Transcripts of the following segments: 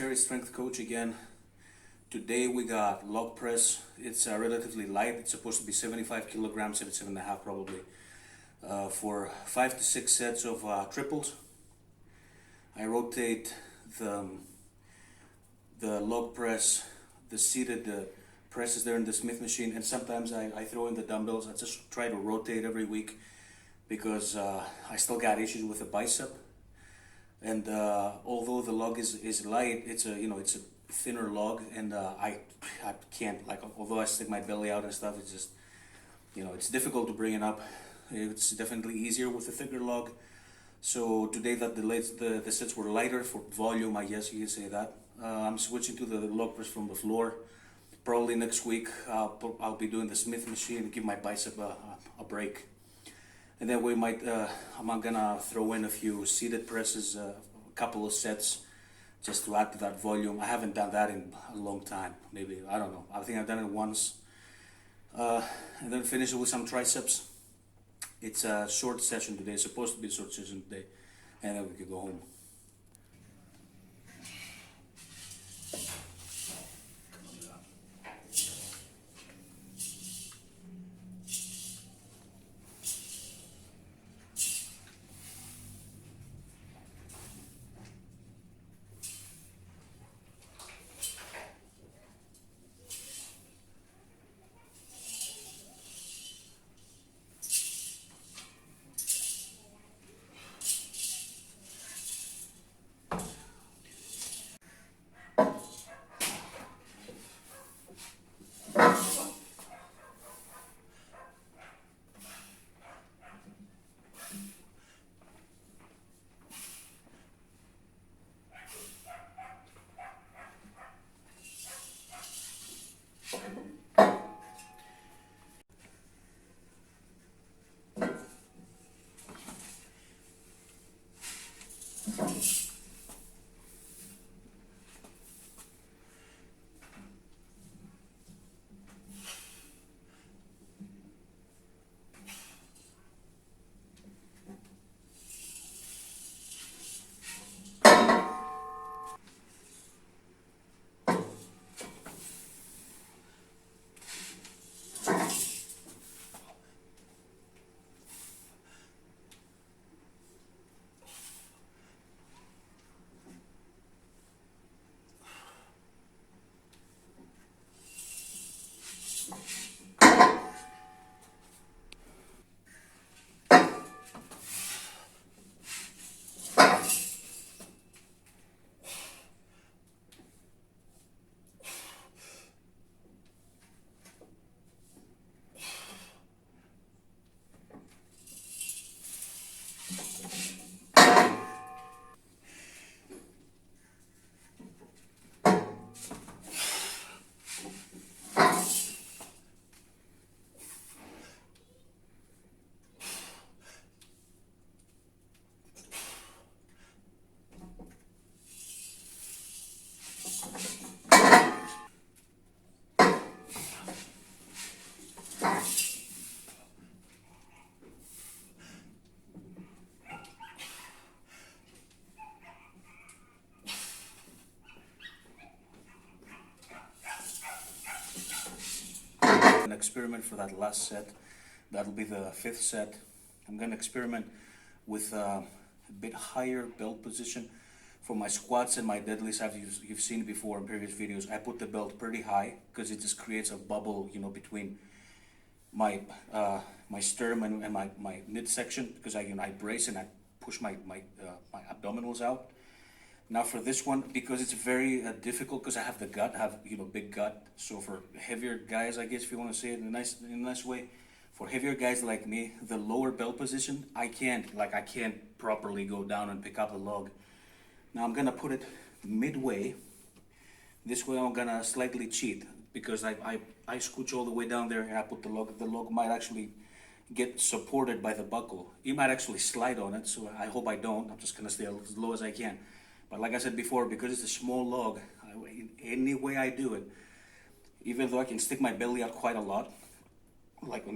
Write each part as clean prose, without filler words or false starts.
Terry, strength coach again. Today we got log press. It's relatively light. It's supposed to be 75 kilograms, 77.5 probably, for 5 to 6 sets of triples. I rotate the log press, the seated presses there in the Smith machine, and sometimes I throw in the dumbbells. I just try to rotate every week because I still got issues with the bicep. And although the log is light, it's a thinner log, and I can't, like, although I stick my belly out and stuff, it's just, it's difficult to bring it up. It's definitely easier with a thicker log. So today that the sets were lighter for volume, I guess you could say that. I'm switching to the log press from the floor. Probably next week I'll be doing the Smith machine and give my bicep a break. And then we might, I'm gonna throw in a few seated presses, a couple of sets, just to add to that volume. I haven't done that in a long time, maybe, I don't know. I think I've done it once. And then finish it with some triceps. It's a short session today, it's supposed to be a short session today, and then we can go home. An experiment for that last set. That'll be the 5th set. I'm gonna experiment with a bit higher belt position for my squats and my deadlifts. You've seen before in previous videos. I put the belt pretty high because it just creates a bubble, between my my sternum and my midsection, because I brace and I push my abdominals out. Now for this one, because it's very difficult, because I have the gut, I have big gut. So for heavier guys, I guess if you want to say it in a nice way, for heavier guys like me, the lower belt position, I can't properly go down and pick up the log. Now I'm gonna put it midway. This way I'm gonna slightly cheat, because I scooch all the way down there and I put the log. The log might actually get supported by the buckle. You might actually slide on it, so I hope I don't. I'm just gonna stay as low as I can. But like I said before, because it's a small log, any way I do it, even though I can stick my belly out quite a lot,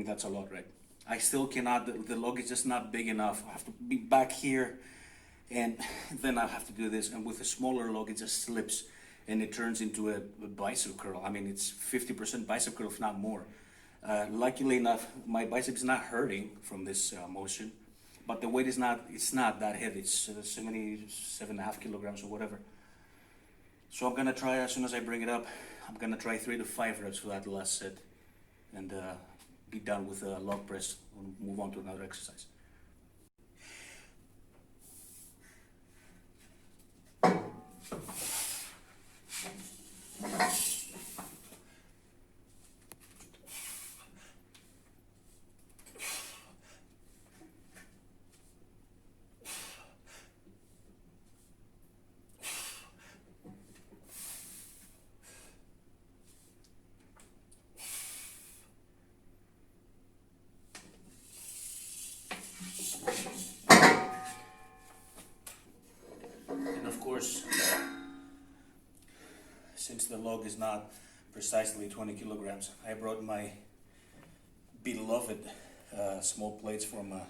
that's a lot, right? I still cannot, the log is just not big enough. I have to be back here, and then I have to do this. And with a smaller log, it just slips. and it turns into a bicep curl. I mean, it's 50% bicep curl, if not more. Luckily enough, my bicep is not hurting from this motion, but the weight is not that heavy. It's 7.5 kilograms or whatever. So I'm gonna try, as soon as I bring it up, I'm gonna try 3 to 5 reps for that last set, and be done with the log press and move on to another exercise. And of course, since the log is not precisely 20 kilograms, I brought my beloved small plates from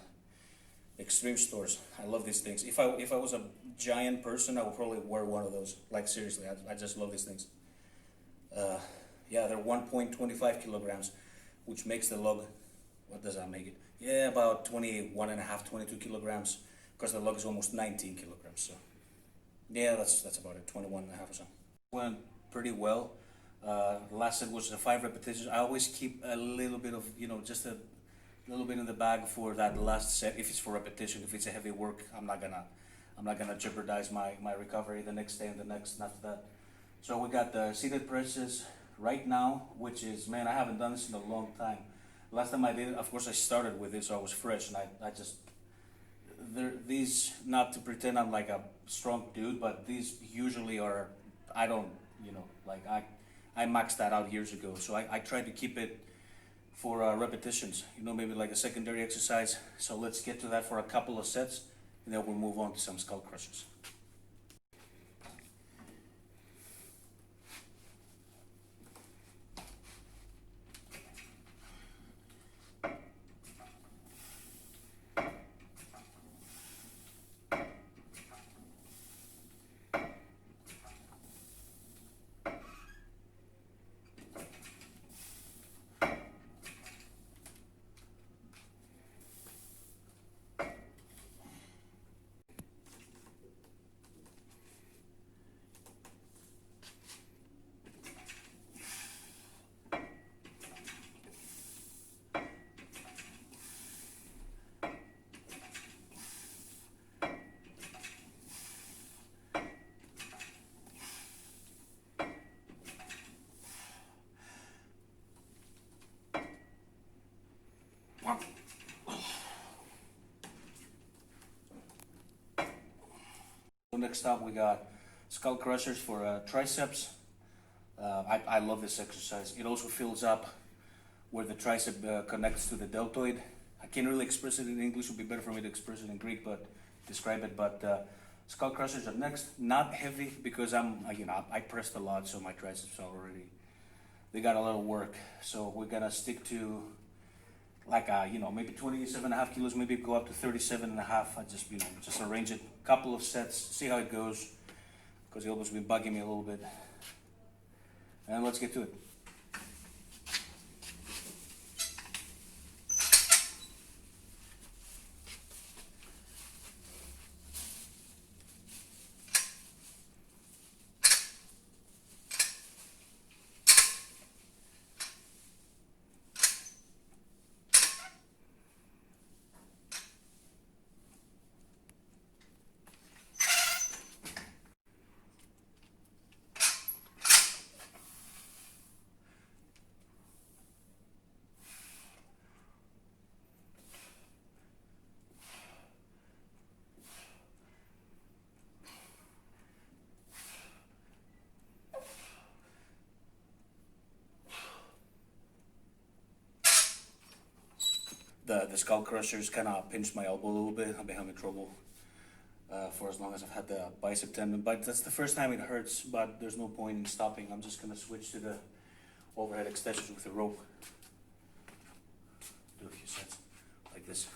extreme stores. I love these things. If I was a giant person, I would probably wear one of those. Like seriously, I just love these things. Yeah, they're 1.25 kilograms, which makes the log, what does that make it? Yeah, about 21.5, 22 kilograms, because the log is almost 19 kilograms. So yeah, that's about it, 21.5 or so. Went pretty well. Last set was 5 repetitions. I always keep a little bit of, just a little bit in the bag for that last set. If it's for repetition, if it's a heavy work, I'm not gonna jeopardize my recovery the next day and the next after that. So we got the seated presses right now, which is, man, I haven't done this in a long time. Last time I did it, of course, I started with it, so I was fresh, and I just, these, not to pretend I'm like a strong dude, but these usually are, I don't, like I maxed that out years ago, so I tried to keep it for repetitions, maybe like a secondary exercise. So let's get to that for a couple of sets, and then we'll move on to some skull crushers. So next up we got skull crushers for triceps. I love this exercise. It also fills up where the tricep connects to the deltoid. I can't really express it in English. It would be better for me to express it in Greek, but describe it. But skull crushers are next. Not heavy because I pressed a lot, so my triceps are already, they got a lot of work. So we're gonna stick to like maybe 27.5 kilos, maybe go up to 37.5. I just arrange it, couple of sets, see how it goes, because the elbow's been bugging me a little bit. And let's get to it. The skull crushers kind of pinched my elbow a little bit. I've been having trouble for as long as I've had the bicep tendon, but that's the first time it hurts, but there's no point in stopping. I'm just gonna switch to the overhead extensions with the rope. Do a few sets like this.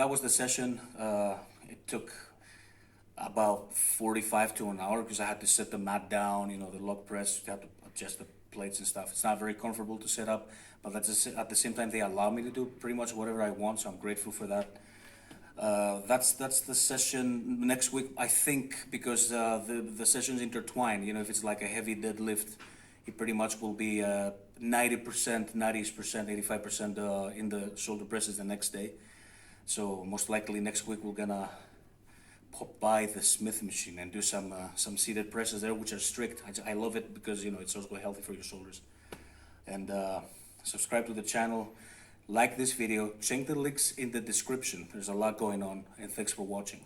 that was the session. It took about 45 to an hour because I had to set the mat down, the log press, you have to adjust the plates and stuff. It's not very comfortable to set up, but at the same time, they allow me to do pretty much whatever I want, so I'm grateful for that. That's the session. Next week, I think, because the sessions intertwine. If it's like a heavy deadlift, it pretty much will be 90%, 90%, 85% in the shoulder presses the next day. So most likely next week we're gonna pop by the Smith machine and do some seated presses there, which are strict. I love it because it's also healthy for your shoulders. And subscribe to the channel, like this video, check the links in the description. There's a lot going on, and thanks for watching.